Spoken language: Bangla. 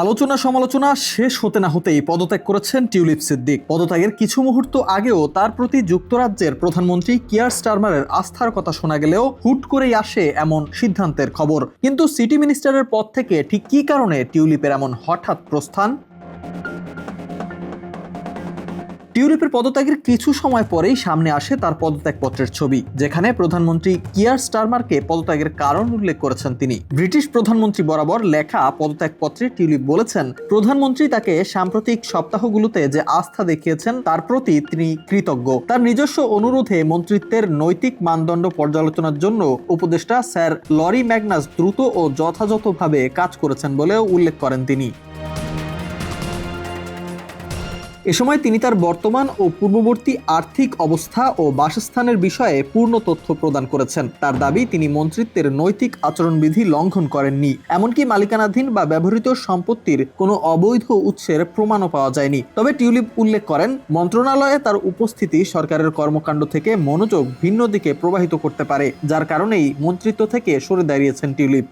আলোচনা সমালোচনা শেষ হতে না হতেই পদত্যাগ করেছেন টিউলিপ সিদ্দিক। পদত্যাগের কিছু মুহূর্ত আগেও তার প্রতি যুক্তরাজ্যের প্রধানমন্ত্রী কিয়ার স্টারমারের আস্থার কথা শোনা গেলেও হুট করেই আসে এমন সিদ্ধান্তের খবর। কিন্তু সিটি মিনিস্টারের পদ থেকে ঠিক কী কারণে টিউলিপের এমন হঠাৎ প্রস্থান? টিউলিপের পদত্যাগের কিছু সময় পরেই সামনে আসে তার পদত্যাগপত্রের ছবি, যেখানে প্রধানমন্ত্রী কিয়ার স্টারমারকে পদত্যাগের কারণ উল্লেখ করেছেন তিনি। ব্রিটিশ প্রধানমন্ত্রী বরাবর লেখা পদত্যাগপত্রে টিউলিপ বলেছেন, প্রধানমন্ত্রী তাকে সাম্প্রতিক সপ্তাহগুলোতে যে আস্থা দেখিয়েছেন তার প্রতি তিনি কৃতজ্ঞ। তার নিজস্ব অনুরোধে মন্ত্রিত্বের নৈতিক মানদণ্ড পর্যালোচনার জন্য উপদেষ্টা স্যার লরি ম্যাগনাস দ্রুত ও যথাযথভাবে কাজ করেছেন বলেও উল্লেখ করেন তিনি। এ সময় তিনি তার বর্তমান ও পূর্ববর্তী আর্থিক অবস্থা ও বাসস্থানের বিষয়ে পূর্ণ তথ্য প্রদান করেছেন। তার দাবি, তিনি মন্ত্রিত্বের নৈতিক আচরণবিধি লঙ্ঘন করেননি, এমনকি মালিকানাধীন বা ব্যবহৃত সম্পত্তির কোনো অবৈধ উৎসের প্রমাণও পাওয়া যায়নি। তবে টিউলিপ উল্লেখ করেন, মন্ত্রণালয়ে তার উপস্থিতি সরকারের কর্মকাণ্ড থেকে মনোযোগ ভিন্ন দিকে প্রবাহিত করতে পারে, যার কারণেই মন্ত্রিত্ব থেকে সরে দাঁড়িয়েছেন টিউলিপ।